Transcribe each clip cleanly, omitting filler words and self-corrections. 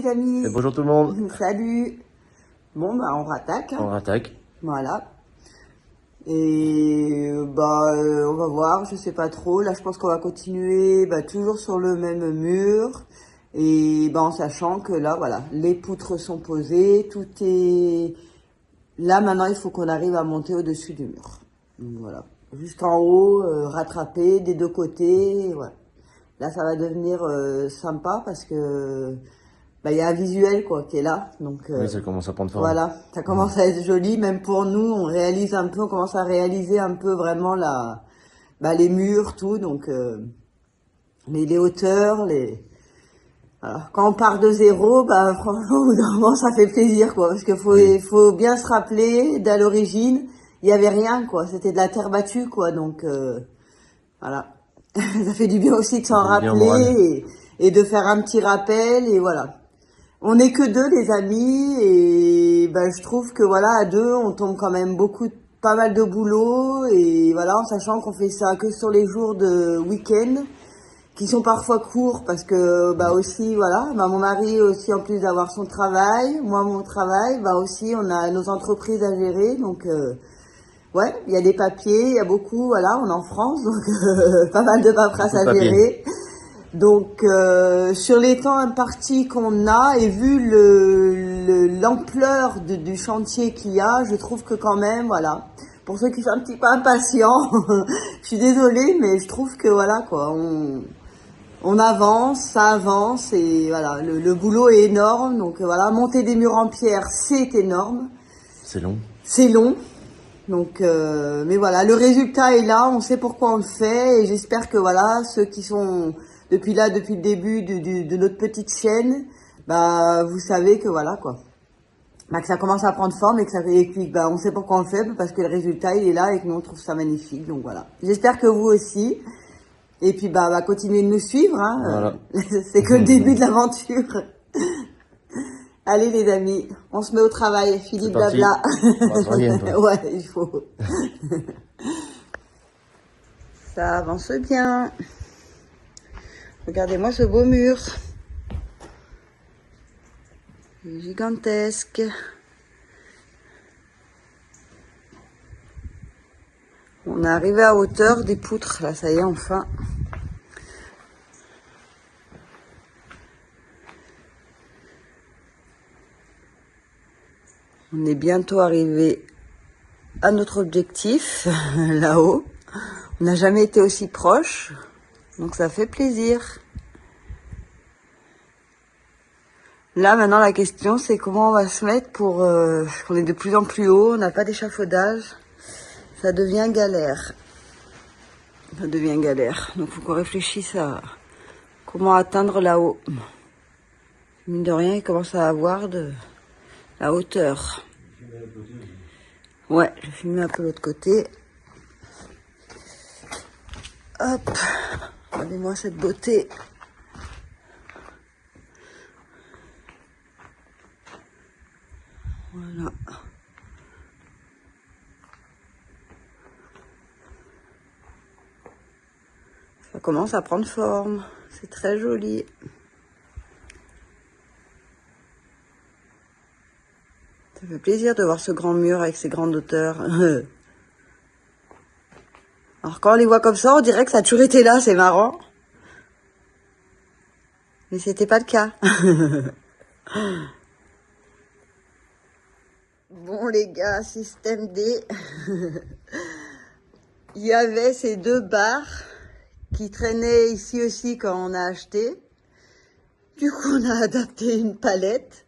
les amis. Et bonjour tout le monde. Salut. Bon bah on rattaque. On rattaque. Voilà. Et on va voir, je sais pas trop. Là je pense qu'on va continuer toujours sur le même mur. Et en sachant que là voilà, les poutres sont posées, tout est... Là maintenant il faut qu'on arrive à monter au-dessus du mur. Donc voilà. Juste en haut, rattraper des deux côtés, et voilà. Là, ça va devenir sympa parce que il y a un visuel quoi qui est là, donc Oui, ça commence à prendre forme. voilà, ça commence à être joli. Même pour nous, on commence à réaliser un peu vraiment les murs, tout, donc les hauteurs, voilà. Quand on part de zéro, franchement, au bout d'un moment, ça fait plaisir quoi, parce qu'il faut bien se rappeler d'à l'origine, il y avait rien quoi, c'était de la terre battue quoi, donc voilà. Ça fait du bien aussi de s'en rappeler et de faire un petit rappel et voilà. On n'est que deux les amis et je trouve que voilà à deux on tombe quand même pas mal de boulot et voilà en sachant qu'on fait ça que sur les jours de week-end qui sont parfois courts parce que aussi voilà mon mari aussi en plus d'avoir son travail, moi mon travail aussi on a nos entreprises à gérer donc ouais, il y a des papiers, il y a beaucoup, voilà, on est en France, donc pas mal de paperasse à gérer. Donc sur les temps impartis qu'on a et vu l'ampleur du chantier qu'il y a, je trouve que quand même, voilà, pour ceux qui sont un petit peu impatients, je suis désolée, mais je trouve que voilà quoi, on avance, ça avance et voilà, le boulot est énorme, donc voilà, monter des murs en pierre, c'est énorme. C'est long. C'est long. Donc, mais voilà, le résultat est là, on sait pourquoi on le fait et j'espère que voilà, ceux qui sont depuis le début de notre petite chaîne, vous savez que voilà quoi, que ça commence à prendre forme et puis on sait pourquoi on le fait parce que le résultat il est là et que nous on trouve ça magnifique. Donc voilà, j'espère que vous aussi. Et puis continuez de nous suivre. Hein. Voilà. C'est que le début de l'aventure. Allez les amis, on se met au travail, Philippe blabla. Ouais, il faut. Ça avance bien. Regardez-moi ce beau mur. Il est gigantesque. On est arrivé à hauteur des poutres, là, ça y est, enfin. On est bientôt arrivé à notre objectif, là-haut. On n'a jamais été aussi proche, donc ça fait plaisir. Là, maintenant, la question, c'est comment on va se mettre pour... on est de plus en plus haut, on n'a pas d'échafaudage. Ça devient galère. Ça devient galère. Donc, il faut qu'on réfléchisse à comment atteindre là-haut. Mine de rien, il commence à avoir de la hauteur. Ouais, je vais filmer un peu l'autre côté. Hop, regardez-moi cette beauté. Voilà. Ça commence à prendre forme. C'est très joli. Ça fait plaisir de voir ce grand mur avec ses grandes hauteurs. Alors quand on les voit comme ça, on dirait que ça a toujours été là, c'est marrant. Mais c'était pas le cas. Bon les gars, système D. Il y avait ces deux barres qui traînaient ici aussi quand on a acheté. Du coup, on a adapté une palette.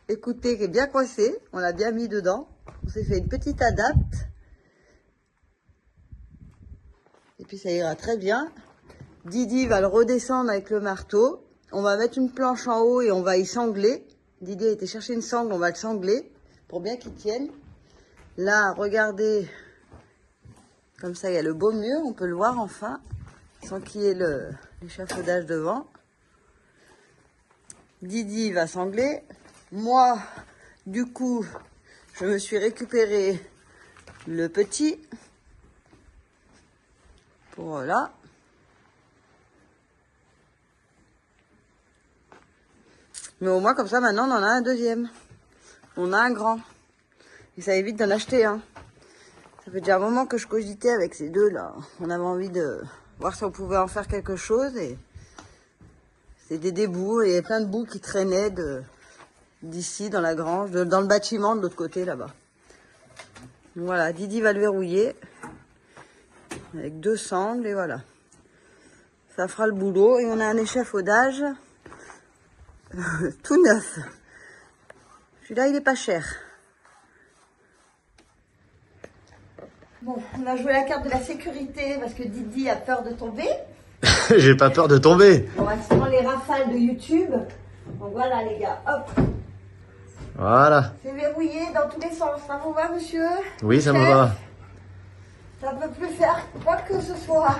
Écoutez, qui est bien coincée. On l'a bien mis dedans. On s'est fait une petite adapte. Et puis ça ira très bien. Didi va le redescendre avec le marteau. On va mettre une planche en haut et on va y sangler. Didi a été chercher une sangle, on va le sangler pour bien qu'il tienne. Là, regardez, comme ça il y a le beau mur, on peut le voir enfin, sans qu'il y ait l'échafaudage devant. Didi va sangler. Moi, du coup, je me suis récupéré le petit. Voilà. Mais au moins, comme ça, maintenant, on en a un deuxième. On a un grand. Et ça évite d'en acheter un. Ça fait déjà un moment que je cogitais avec ces deux-là. On avait envie de voir si on pouvait en faire quelque chose. Et c'est des débouts. Et il y a plein de bouts qui traînaient d'ici, dans la grange, dans le bâtiment de l'autre côté, là-bas. Voilà, Didi va le verrouiller. Avec 2 sangles, et voilà. Ça fera le boulot. Et on a un échafaudage tout neuf. Celui-là, il est pas cher. Bon, on a joué la carte de la sécurité parce que Didi a peur de tomber. J'ai pas peur de tomber. On va se prendre les rafales de YouTube. Donc voilà les gars, hop. Voilà. C'est verrouillé dans tous les sens. Ça vous va, monsieur? Oui, ça me Chef, va. ça ne peut plus faire quoi que ce soit.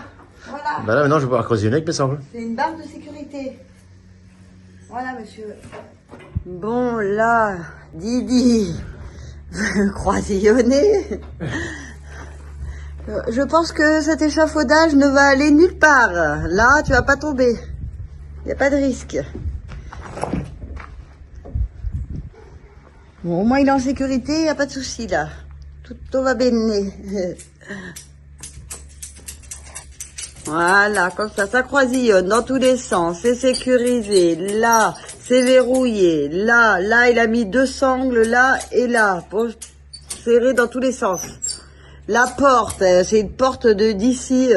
Voilà. Bah là, maintenant, je vais pouvoir creuser une avec mes sangles. C'est une barre de sécurité. Voilà, monsieur. Bon, là, Didi veut croisillonner. Je pense que cet échafaudage ne va aller nulle part. Là, tu vas pas tomber. Il n'y a pas de risque. Bon, au moins, il est en sécurité, il n'y a pas de souci, là. Tout va bene. Voilà, comme ça croisillonne dans tous les sens. C'est sécurisé. Là, c'est verrouillé. Là, il a mis 2 sangles, là et là, pour serrer dans tous les sens. La porte, c'est une porte d'ici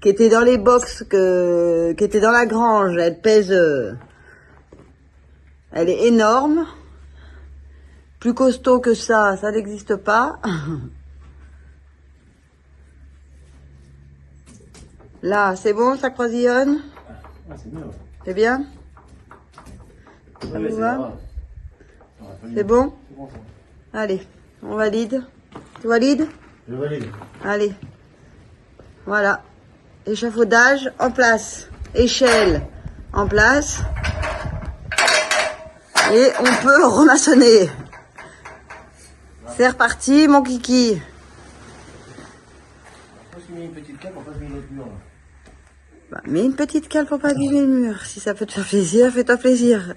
qui était dans les box, qui était dans la grange. Elle pèse, elle est énorme. Plus costaud que ça n'existe pas. Là, c'est bon, ça croisillonne. Ah, c'est bien. C'est bien? Ça vous va? C'est bon? Allez, on valide. Tu valides? Je valide. Allez. Voilà. Échafaudage en place. Échelle en place. Et on peut remaçonner. C'est reparti, mon kiki. Mets une petite cale pour pas abîmer notre mur, là. Bah, mets une petite cale pour pas abîmer le mur. Si ça peut te faire plaisir, fais-toi plaisir.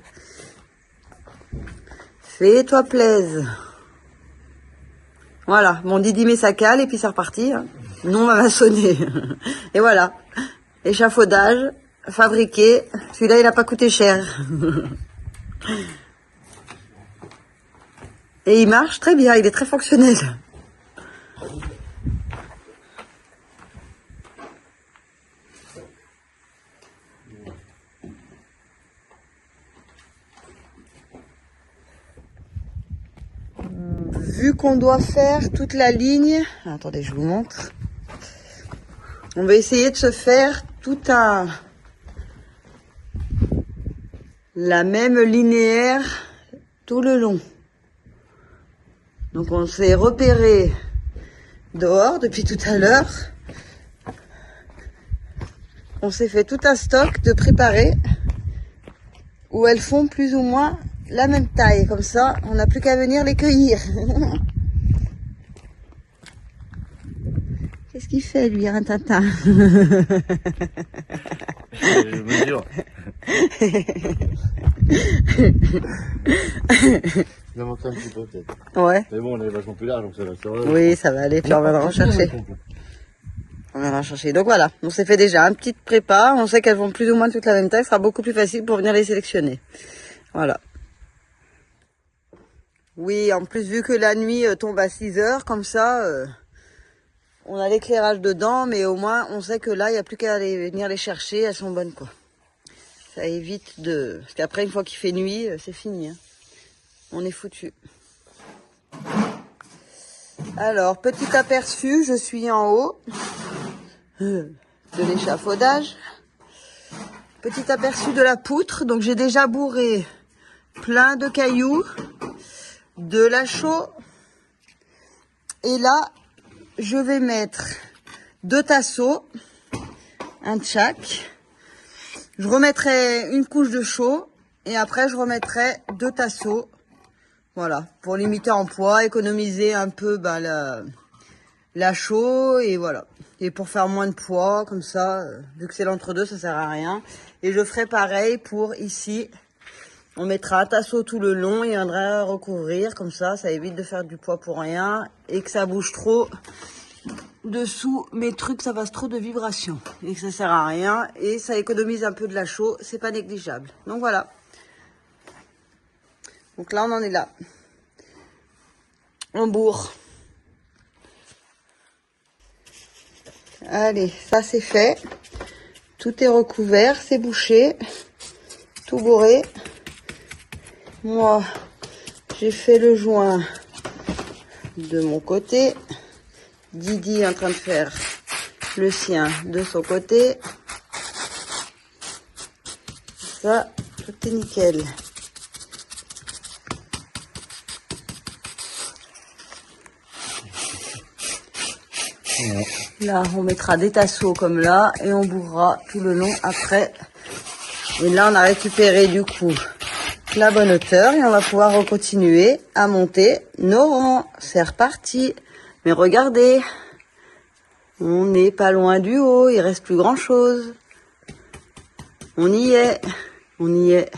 Fais-toi plaisir. Voilà, mon Didi met sa cale et puis c'est reparti. Hein. Nous, on va maçonner. Et voilà, échafaudage, fabriqué. Celui-là, il n'a pas coûté cher. Et il marche très bien, il est très fonctionnel. Vu qu'on doit faire toute la ligne, attendez, je vous montre. On va essayer de se faire la même linéaire tout le long. Donc on s'est repéré dehors depuis tout à l'heure. On s'est fait tout un stock de préparés où elles font plus ou moins la même taille. Comme ça, on n'a plus qu'à venir les cueillir. Qu'est-ce qu'il fait, lui, un tintin? Je vous jure. Il va manquer un petit peu, peut-être. Ouais. Mais bon, on est vachement plus large, donc ça va. Oui, ça va aller, puis on va en chercher. On va en chercher. Donc voilà, on s'est fait déjà une petite prépa. On sait qu'elles vont plus ou moins toutes la même taille. Ce sera beaucoup plus facile pour venir les sélectionner. Voilà. Oui, en plus, vu que la nuit tombe à 6 heures, comme ça, on a l'éclairage dedans, mais au moins, on sait que là, il n'y a plus qu'à venir les chercher. Elles sont bonnes, quoi. Ça évite de... Parce qu'après, une fois qu'il fait nuit, c'est fini. Hein. On est foutu. Alors, petit aperçu, je suis en haut de l'échafaudage. Petit aperçu de la poutre. Donc, j'ai déjà bourré plein de cailloux, de la chaux. Et là, je vais mettre 2 tasseaux, un de chaque. Je remettrai une couche de chaux et après, je remettrai 2 tasseaux. Voilà, pour limiter en poids, économiser un peu la chaux et voilà. Et pour faire moins de poids, comme ça, vu que c'est l'entre-deux, ça sert à rien. Et je ferai pareil pour ici, On mettra un tasseau tout le long et on viendra recouvrir. Comme ça évite de faire du poids pour rien et que ça bouge trop dessous mes trucs, ça fasse trop de vibrations et que ça sert à rien et ça économise un peu de la chaux, c'est pas négligeable. Donc voilà. Donc là on en est là. On bourre. Allez, ça c'est fait. Tout est recouvert, c'est bouché, tout bourré. Moi, j'ai fait le joint de mon côté. Didi est en train de faire le sien de son côté. Ça, tout est nickel. Là, on mettra des tasseaux comme là et on bourrera tout le long après. Et là, on a récupéré du coup la bonne hauteur et on va pouvoir continuer à monter nos rangs. C'est reparti. Mais regardez, on n'est pas loin du haut, il reste plus grand chose. On y est, on y est.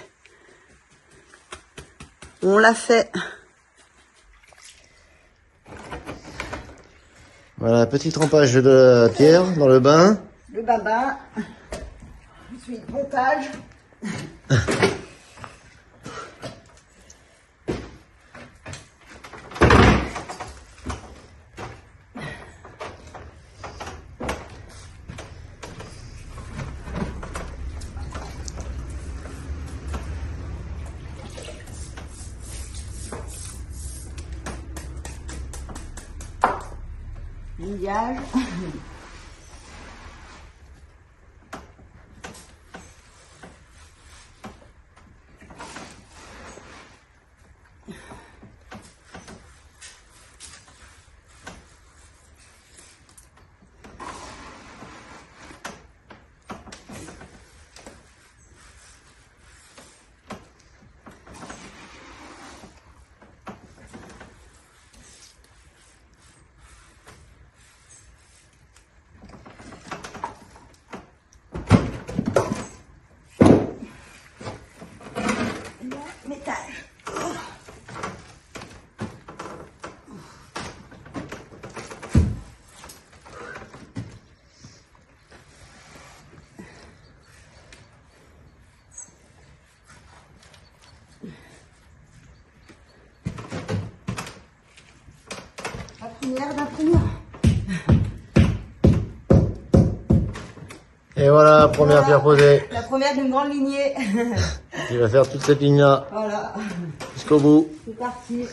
On l'a fait. Voilà, petit trempage de pierre dans le bain. Le bain, ensuite montage. Liage. Métage. La première d'un premier. Et voilà, première pierre posée. La première d'une grande lignée. Il va faire toute cette ligne-là Voilà. jusqu'au bout. C'est parti.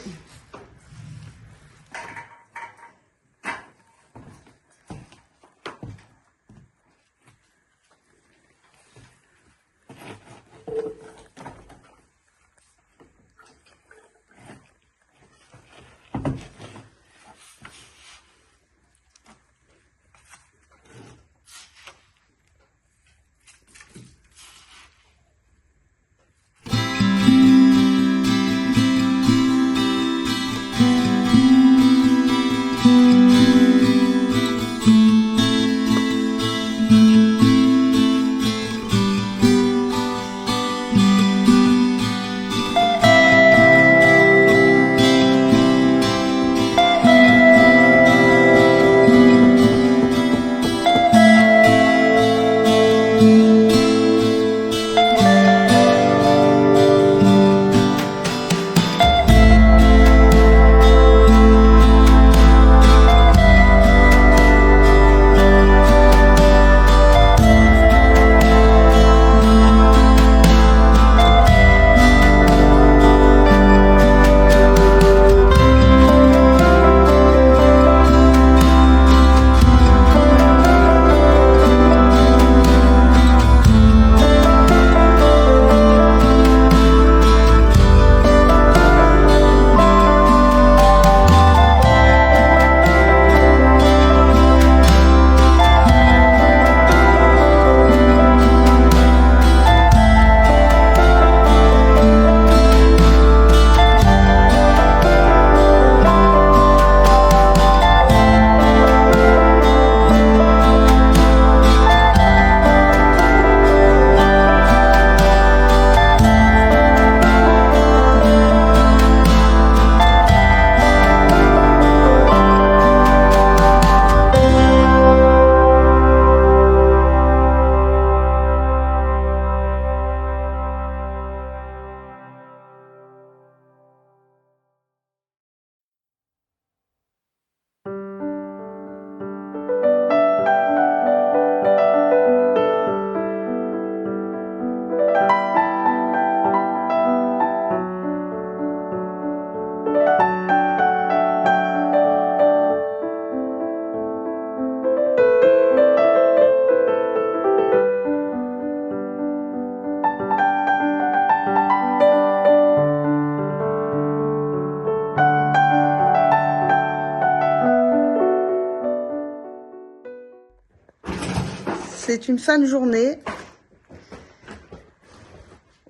c'est une fin de journée.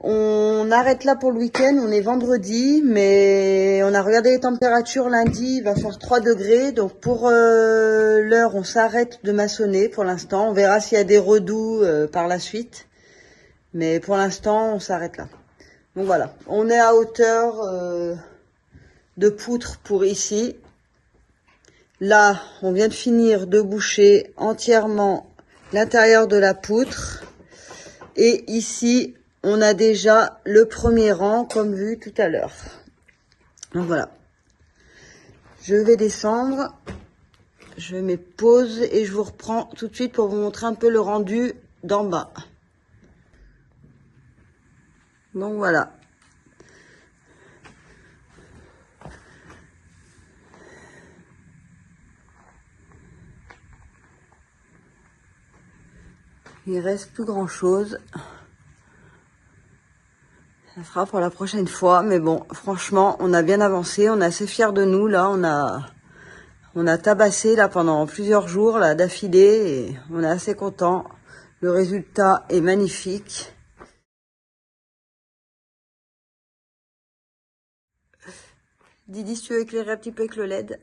On arrête là pour le week-end, on est vendredi, mais on a regardé les températures lundi, il va faire 3 degrés. Donc pour l'heure, on s'arrête de maçonner pour l'instant. On verra s'il y a des redoux par la suite. Mais pour l'instant, on s'arrête là. Donc voilà, on est à hauteur de poutre pour ici. Là, on vient de finir de boucher entièrement l'intérieur de la poutre. Et ici, on a déjà le premier rang, comme vu tout à l'heure. Donc voilà. Je vais descendre. Je mets pause et je vous reprends tout de suite pour vous montrer un peu le rendu d'en bas. Donc voilà. Il reste plus grand chose. Ça sera pour la prochaine fois, mais bon, franchement, on a bien avancé, on est assez fiers de nous, là, on a tabassé, là, pendant plusieurs jours, là, d'affilée, et on est assez contents. Le résultat est magnifique. Didi, si tu veux éclairer un petit peu avec le LED.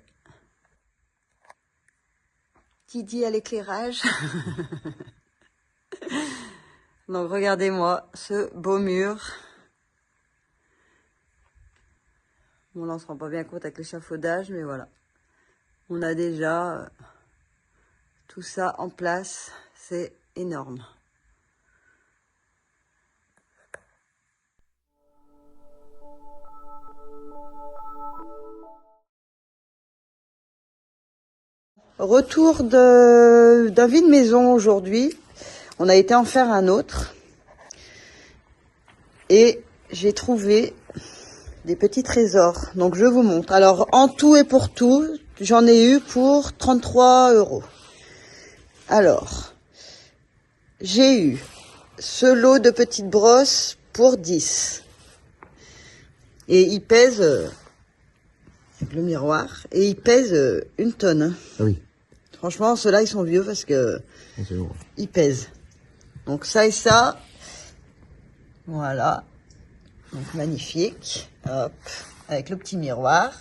Didi à l'éclairage. Donc, regardez-moi ce beau mur. Bon, là, on se rend pas bien compte avec l'échafaudage, mais voilà. On a déjà tout ça en place. C'est énorme. Retour d'un vide-maison aujourd'hui. On a été en faire un autre. Et j'ai trouvé des petits trésors. Donc je vous montre. Alors en tout et pour tout, j'en ai eu pour 33 €. Alors, j'ai eu ce lot de petites brosses pour 10. Et il pèse, le miroir, et il pèse 1 tonne. Ah oui. Franchement, ceux-là, ils sont vieux parce que ils pèsent. Donc ça et ça, voilà. Donc magnifique. Hop, avec le petit miroir.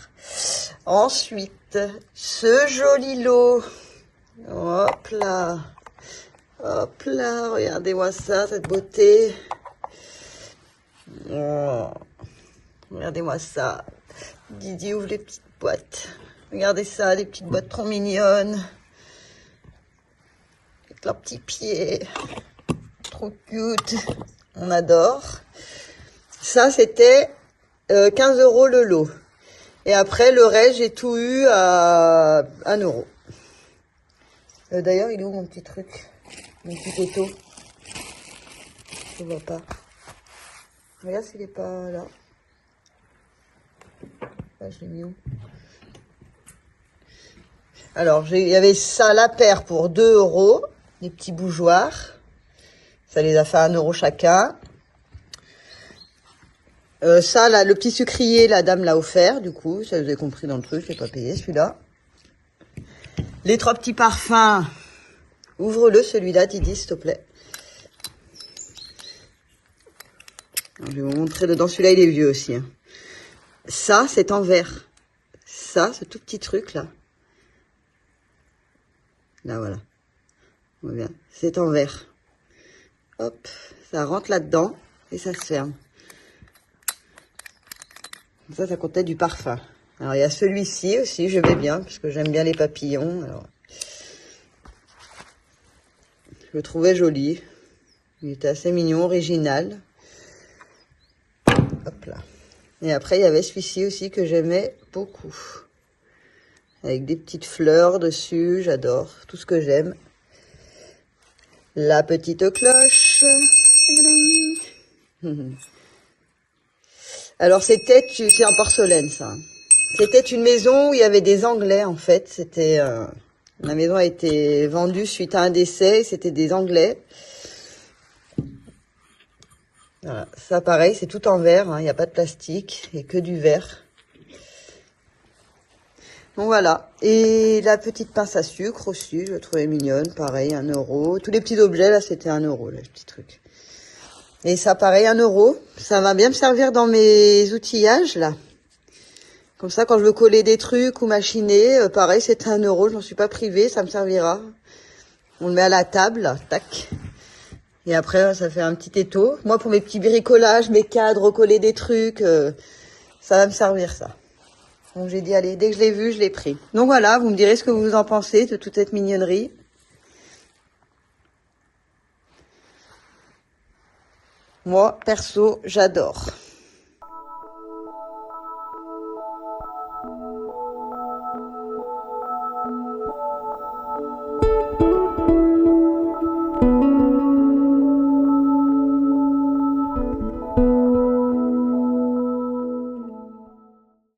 Ensuite, ce joli lot. Hop là. Hop là, regardez-moi ça, cette beauté. Oh, regardez-moi ça. Didi ouvre les petites boîtes. Regardez ça, des petites boîtes trop mignonnes. Avec leurs petits pieds. Trop cute. On adore. Ça, c'était 15 € le lot. Et après, le reste, j'ai tout eu à 1 €. D'ailleurs, il est où mon petit truc? Mon petit étau? Je ne vois pas. Regarde s'il n'est pas là. Ah, je l'ai mis où? Alors, il y avait ça, la paire pour 2 €. Des petits bougeoirs. Ça les a fait 1 € chacun. Ça, là, le petit sucrier, la dame l'a offert, du coup. Ça, vous avez compris dans le truc, je l'ai pas payé, celui-là. Les 3 petits parfums. Ouvre-le, celui-là, Didi, s'il te plaît. Alors, je vais vous montrer dedans. Celui-là, il est vieux aussi. Hein. Ça, c'est en verre. Ça, ce tout petit truc-là. Là, voilà. On voit bien. C'est en verre. Hop, ça rentre là-dedans et ça se ferme. Ça contenait du parfum. Alors, il y a celui-ci aussi, je vais bien, parce que j'aime bien les papillons. Alors, je le trouvais joli. Il était assez mignon, original. Hop là. Et après, il y avait celui-ci aussi que j'aimais beaucoup. Avec des petites fleurs dessus, j'adore. Tout ce que j'aime. La petite cloche. Alors, c'est en porcelaine, ça. C'était une maison où il y avait des Anglais, en fait. C'était, la maison a été vendue suite à un décès. C'était des Anglais. Voilà. Ça, pareil, c'est tout en verre. Hein. Il n'y a pas de plastique et que du verre. Donc voilà. Et la petite pince à sucre aussi, je la trouvais mignonne. Pareil, 1 euro. Tous les petits objets, là, c'était 1 euro, là, les petits trucs. Et ça, pareil, 1 euro. Ça va bien me servir dans mes outillages, là. Comme ça, quand je veux coller des trucs ou machiner, pareil, c'est 1 euro. Je m'en suis pas privée, ça me servira. On le met à la table, là, tac. Et après, ça fait un petit étau. Moi, pour mes petits bricolages, mes cadres, coller des trucs, ça va me servir, ça. Donc j'ai dit, allez, dès que je l'ai vu, je l'ai pris. Donc voilà, vous me direz ce que vous en pensez de toute cette mignonnerie. Moi, perso, j'adore.